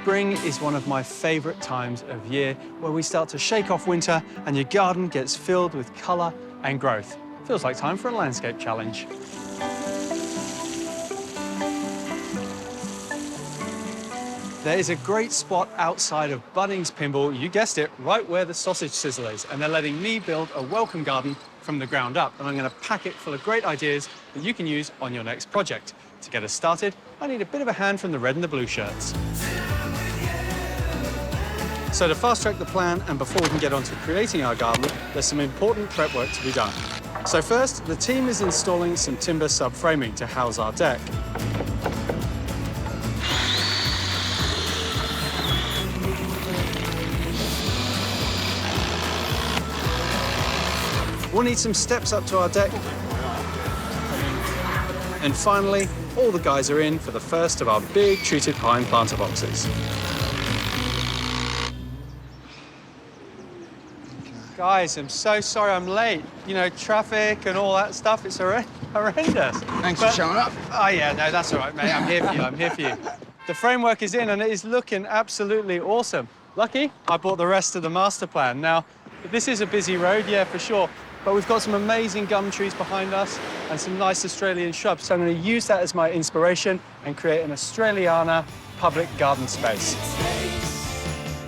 Spring is one of my favourite times of year, where we start to shake off winter and your garden gets filled with colour and growth. Feels like time for a landscape challenge. There is a great spot outside of Bunnings Pimble, you guessed it, right where the sausage sizzle is, and they're letting me build a welcome garden from the ground up, and I'm going to pack it full of great ideas that you can use on your next project. To get us started, I need a bit of a hand from the red and the blue shirts. So to fast-track the plan, and before we can get on to creating our garden, there's some important prep work to be done. So first, the team is installing some timber subframing to house our deck. We'll need some steps up to our deck. And finally, all the guys are in for the first of our big treated pine planter boxes. Guys, I'm so sorry I'm late. You know, traffic and all that stuff, it's horrendous. Thanks for showing up. Oh, yeah, no, that's all right, mate. I'm here for you, I'm here for you. The framework is in and it is looking absolutely awesome. Lucky, I bought the rest of the master plan. Now, this is a busy road, yeah, for sure, but we've got some amazing gum trees behind us and some nice Australian shrubs, so I'm going to use that as my inspiration and create an Australiana public garden space.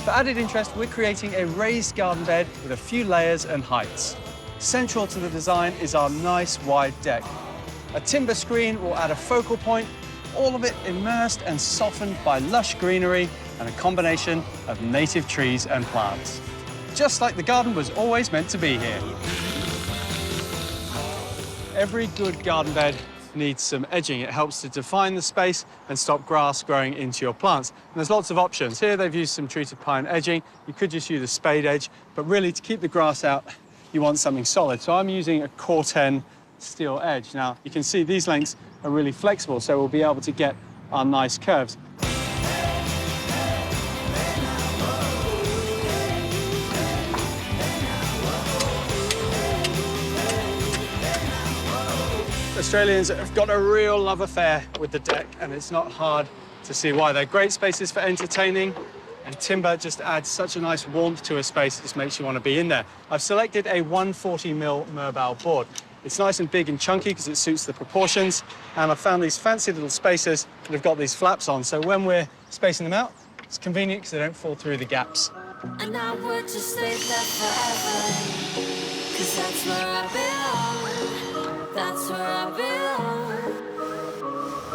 For added interest, we're creating a raised garden bed with a few layers and heights. Central to the design is our nice wide deck. A timber screen will add a focal point, all of it immersed and softened by lush greenery and a combination of native trees and plants. Just like the garden was always meant to be here. Every good garden bed needs some edging. It helps to define the space and stop grass growing into your plants. And there's lots of options. Here they've used some treated pine edging. You could just use a spade edge, but really to keep the grass out, you want something solid. So I'm using a Core-10 steel edge. Now, you can see these lengths are really flexible, so we'll be able to get our nice curves. Australians have got a real love affair with the deck, and it's not hard to see why. They're great spaces for entertaining, and timber just adds such a nice warmth to a space. It just makes you want to be in there. I've selected a 140mm Merbau board. It's nice and big and chunky because it suits the proportions, and I've found these fancy little spacers that have got these flaps on, so when we're spacing them out, it's convenient because they don't fall through the gaps. And I would just stay there forever, 'cause that's where I belong. That's where I belong.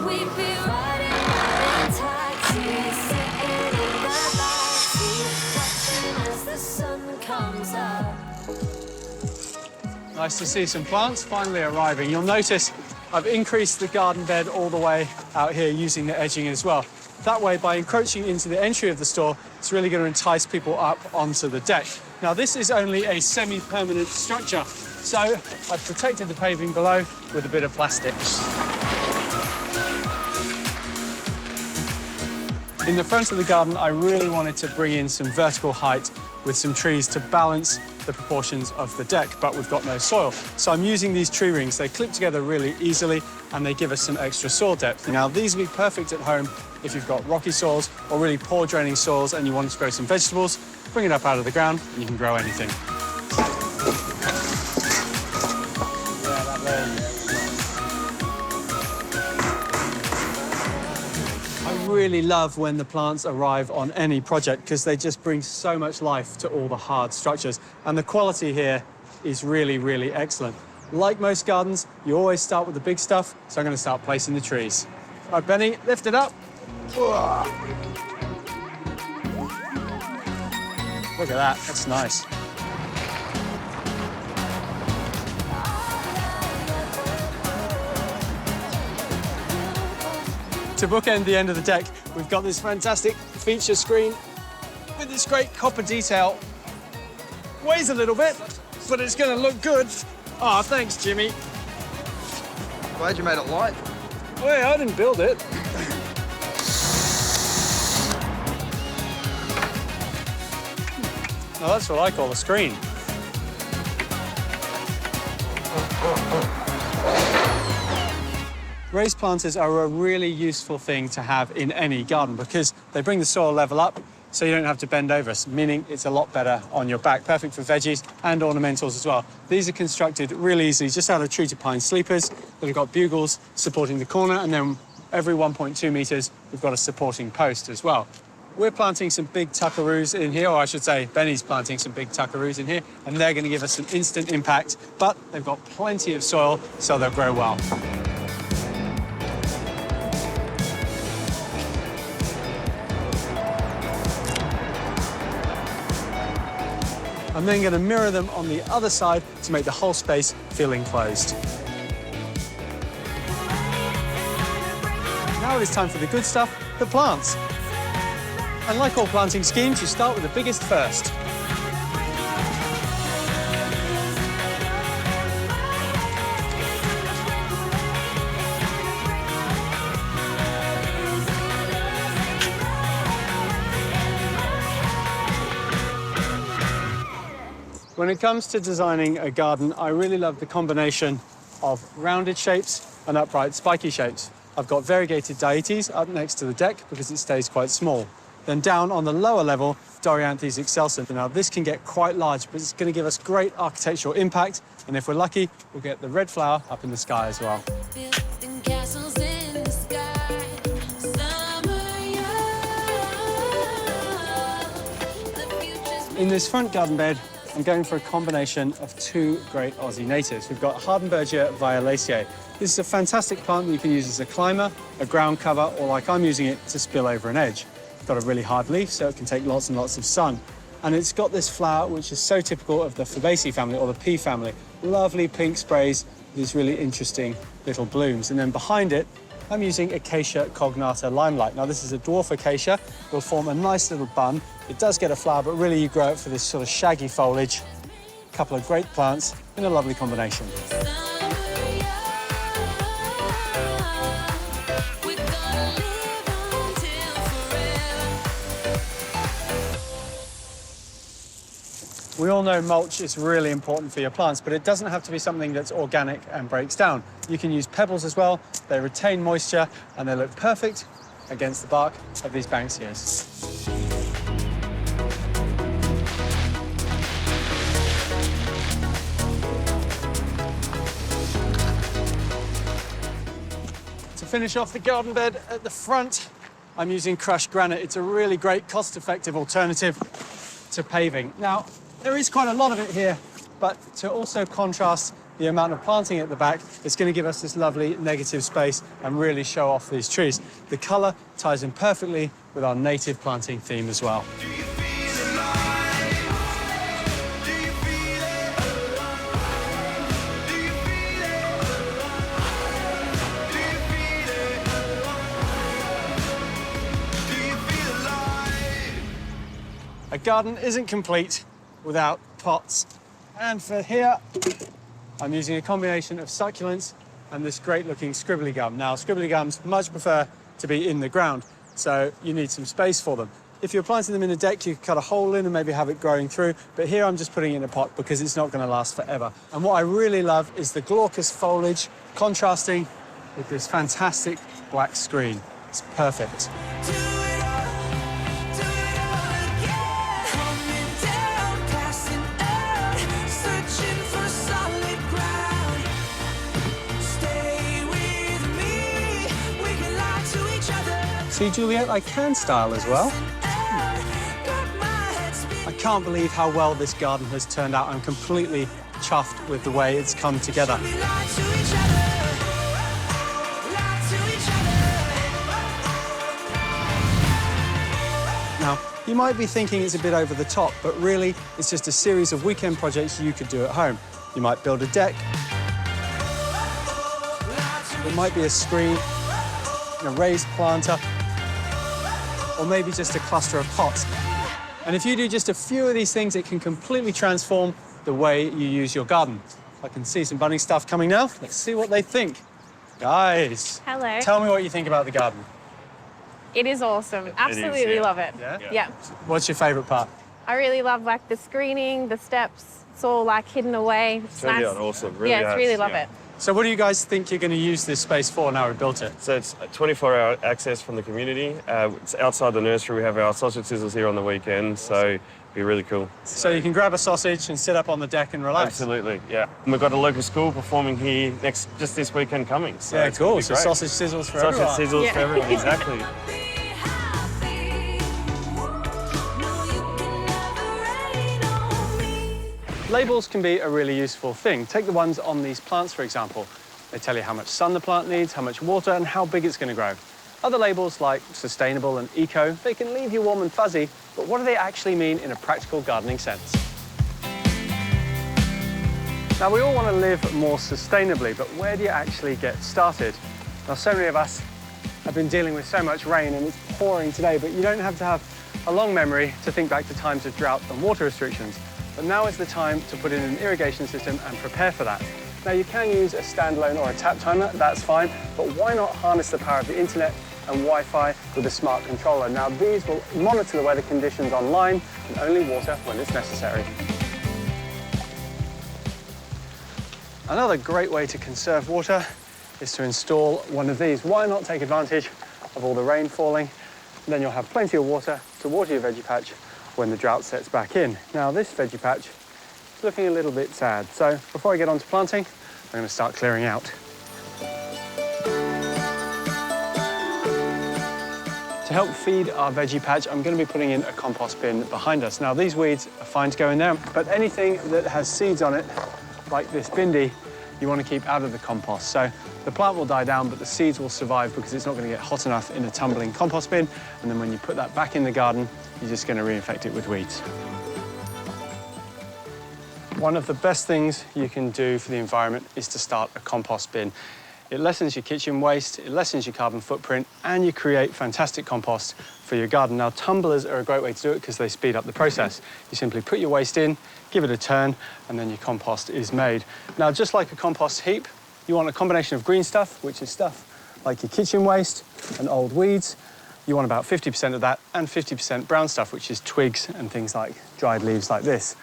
We'd be riding in taxis, sitting in the backseat, watching as the sun comes up. Nice to see some plants finally arriving. You'll notice I've increased the garden bed all the way out here using the edging as well. That way, by encroaching into the entry of the store, it's really going to entice people up onto the deck. Now, this is only a semi-permanent structure, so I've protected the paving below with a bit of plastic. In the front of the garden, I really wanted to bring in some vertical height with some trees to balance the proportions of the deck, but we've got no soil. So I'm using these tree rings. They clip together really easily, and they give us some extra soil depth. Now, these would be perfect at home if you've got rocky soils or really poor draining soils and you want to grow some vegetables. Bring it up out of the ground, and you can grow anything. I really love when the plants arrive on any project because they just bring so much life to all the hard structures. And the quality here is really, really excellent. Like most gardens, you always start with the big stuff, so I'm going to start placing the trees. All right, Benny, lift it up. Look at that, that's nice. To bookend the end of the deck, we've got this fantastic feature screen with this great copper detail. Weighs a little bit, but it's going to look good. Oh, thanks, Jimmy. Glad you made it light. Well, I didn't build it. Now, that's what I call a screen. Raised planters are a really useful thing to have in any garden because they bring the soil level up so you don't have to bend over, meaning it's a lot better on your back. Perfect for veggies and ornamentals as well. These are constructed really easily, just out of treated pine sleepers that have got bugles supporting the corner, and then every 1.2 metres, we've got a supporting post as well. We're planting some big tuckaroos in here, or I should say Benny's planting some big tuckaroos in here, and they're going to give us some instant impact, but they've got plenty of soil, so they'll grow well. I'm then going to mirror them on the other side to make the whole space feel enclosed. Now it is time for the good stuff, the plants. And like all planting schemes, you start with the biggest first. When it comes to designing a garden, I really love the combination of rounded shapes and upright spiky shapes. I've got variegated dietes up next to the deck because it stays quite small. Then down on the lower level, Dorianthus excelsa. Now this can get quite large, but it's going to give us great architectural impact. And if we're lucky, we'll get the red flower up in the sky as well. Building castles in the sky. In this front garden bed, I'm going for a combination of two great Aussie natives. We've got Hardenbergia violaceae. This is a fantastic plant that you can use as a climber, a ground cover, or like I'm using it, to spill over an edge. It's got a really hard leaf, so it can take lots and lots of sun. And it's got this flower, which is so typical of the Fabaceae family, or the pea family. Lovely pink sprays, these really interesting little blooms. And then behind it, I'm using Acacia cognata limelight. Now, this is a dwarf acacia. It will form a nice little bun. It does get a flower, but really you grow it for this sort of shaggy foliage. A couple of great plants in a lovely combination. We all know mulch is really important for your plants, but it doesn't have to be something that's organic and breaks down. You can use pebbles as well. They retain moisture and they look perfect against the bark of these Banksias. To finish off the garden bed at the front, I'm using crushed granite. It's a really great cost-effective alternative to paving. Now, there is quite a lot of it here, but to also contrast the amount of planting at the back, it's going to give us this lovely negative space and really show off these trees. The colour ties in perfectly with our native planting theme as well. A garden isn't complete without pots. And for here, I'm using a combination of succulents and this great looking scribbly gum. Now, scribbly gums much prefer to be in the ground, so you need some space for them. If you're planting them in a deck, you could cut a hole in and maybe have it growing through, but here I'm just putting it in a pot because it's not going to last forever. And what I really love is the glaucous foliage contrasting with this fantastic black screen. It's perfect. See, Juliet, I can style as well. I can't believe how well this garden has turned out. I'm completely chuffed with the way it's come together. Now, you might be thinking it's a bit over the top, but really, it's just a series of weekend projects you could do at home. You might build a deck. It might be a screen, a raised planter, or maybe just a cluster of pots. And if you do just a few of these things, it can completely transform the way you use your garden. I can see some Bunnings stuff coming now. Let's see what they think. Guys. Hello. Tell me what you think about the garden. It is awesome. Absolutely love it. Yeah? What's your favourite part? I really love like the screening, the steps. It's all like hidden away. It's really nice. awesome. Really yeah, it's really love yeah. it. So what do you guys think you're going to use this space for now we've built it? So it's 24-hour access from the community. It's outside the nursery. We have our sausage sizzles here on the weekend, so it'll be really cool. So you can grab a sausage and sit up on the deck and relax? Absolutely, yeah. And we've got a local school performing here just this weekend coming. So yeah, it's cool. gonna be So great. sausage sizzles for everyone. Sausage sizzles for everyone, exactly. Be happy. No, you can never rain on me. Labels can be a really useful thing. Take the ones on these plants, for example. They tell you how much sun the plant needs, how much water, and how big it's going to grow. Other labels, like sustainable and eco, they can leave you warm and fuzzy, but what do they actually mean in a practical gardening sense? Now, we all want to live more sustainably, but where do you actually get started? Now, so many of us have been dealing with so much rain, and it's pouring today, but you don't have to have a long memory to think back to times of drought and water restrictions. But now is the time to put in an irrigation system and prepare for that. Now, you can use a standalone or a tap timer, that's fine, but why not harness the power of the internet and Wi-Fi with a smart controller? Now, these will monitor the weather conditions online and only water when it's necessary. Another great way to conserve water is to install one of these. Why not take advantage of all the rain falling? And then you'll have plenty of water to water your veggie patch when the drought sets back in. Now, this veggie patch is looking a little bit sad. So before I get on to planting, I'm going to start clearing out. To help feed our veggie patch, I'm going to be putting in a compost bin behind us. Now, these weeds are fine to go in there, but anything that has seeds on it, like this bindi, you want to keep out of the compost. So the plant will die down, but the seeds will survive because it's not going to get hot enough in a tumbling compost bin. And then when you put that back in the garden, you're just going to reinfect it with weeds. One of the best things you can do for the environment is to start a compost bin. It lessens your kitchen waste, it lessens your carbon footprint, and you create fantastic compost for your garden. Now, tumblers are a great way to do it because they speed up the process. You simply put your waste in, give it a turn, and then your compost is made. Now, just like a compost heap, you want a combination of green stuff, which is stuff like your kitchen waste and old weeds. You want about 50% of that, and 50% brown stuff, which is twigs and things like dried leaves like this.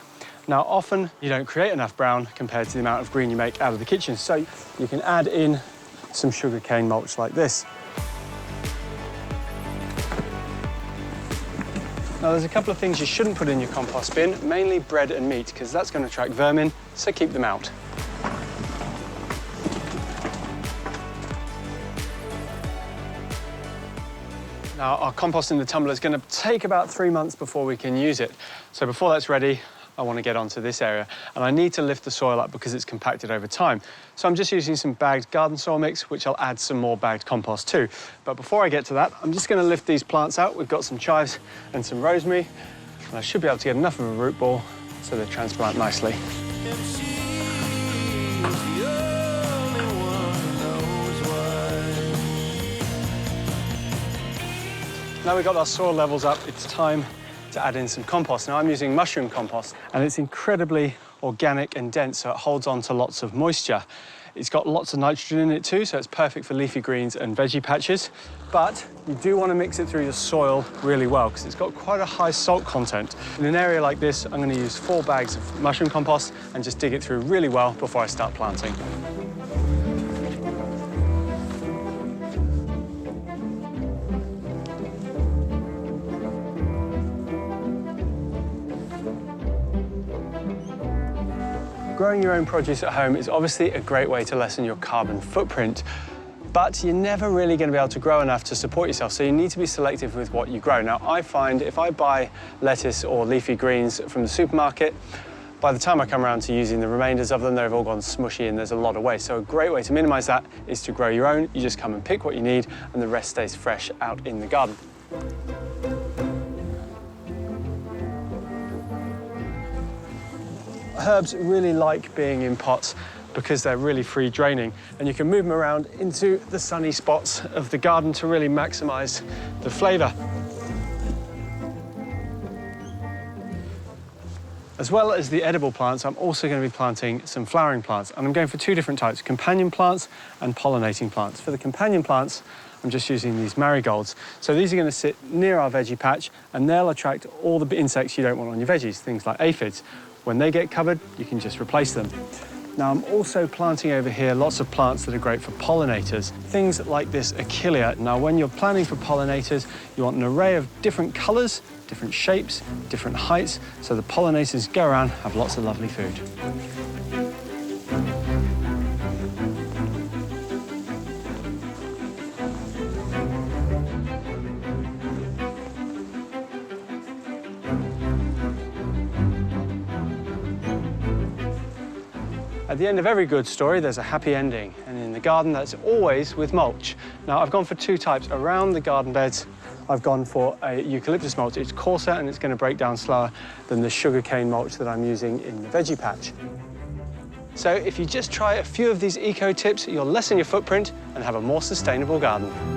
Now, often you don't create enough brown compared to the amount of green you make out of the kitchen, so you can add in some sugarcane mulch like this. Now, there's a couple of things you shouldn't put in your compost bin, mainly bread and meat, because that's going to attract vermin, so keep them out. Now, our compost in the tumbler is going to take about 3 months before we can use it. So before that's ready, I want to get onto this area, and I need to lift the soil up because it's compacted over time. So I'm just using some bagged garden soil mix, which I'll add some more bagged compost too. But before I get to that, I'm just going to lift these plants out. We've got some chives and some rosemary, and I should be able to get enough of a root ball so they transplant nicely. Now we've got our soil levels up, it's time to add in some compost. Now, I'm using mushroom compost, and it's incredibly organic and dense, so it holds on to lots of moisture. It's got lots of nitrogen in it too, so it's perfect for leafy greens and veggie patches. But you do want to mix it through your soil really well, because it's got quite a high salt content. In an area like this, I'm going to use 4 bags of mushroom compost and just dig it through really well before I start planting. Growing your own produce at home is obviously a great way to lessen your carbon footprint, but you're never really going to be able to grow enough to support yourself, so you need to be selective with what you grow. Now, I find if I buy lettuce or leafy greens from the supermarket, by the time I come around to using the remainders of them, they've all gone smushy and there's a lot of waste. So a great way to minimize that is to grow your own. You just come and pick what you need, and the rest stays fresh out in the garden. Herbs really like being in pots because they're really free draining, and you can move them around into the sunny spots of the garden to really maximize the flavor. As well as the edible plants, I'm also going to be planting some flowering plants, and I'm going for 2 different types, companion plants and pollinating plants. For the companion plants, I'm just using these marigolds. So these are going to sit near our veggie patch, and they'll attract all the insects you don't want on your veggies, things like aphids. When they get covered, you can just replace them. Now, I'm also planting over here lots of plants that are great for pollinators. Things like this achillea. Now, when you're planting for pollinators, you want an array of different colors, different shapes, different heights, so the pollinators go around, have lots of lovely food. At the end of every good story, there's a happy ending. And in the garden, that's always with mulch. Now, I've gone for two types. Around the garden beds, I've gone for a eucalyptus mulch. It's coarser and it's going to break down slower than the sugarcane mulch that I'm using in the veggie patch. So if you just try a few of these eco tips, you'll lessen your footprint and have a more sustainable garden.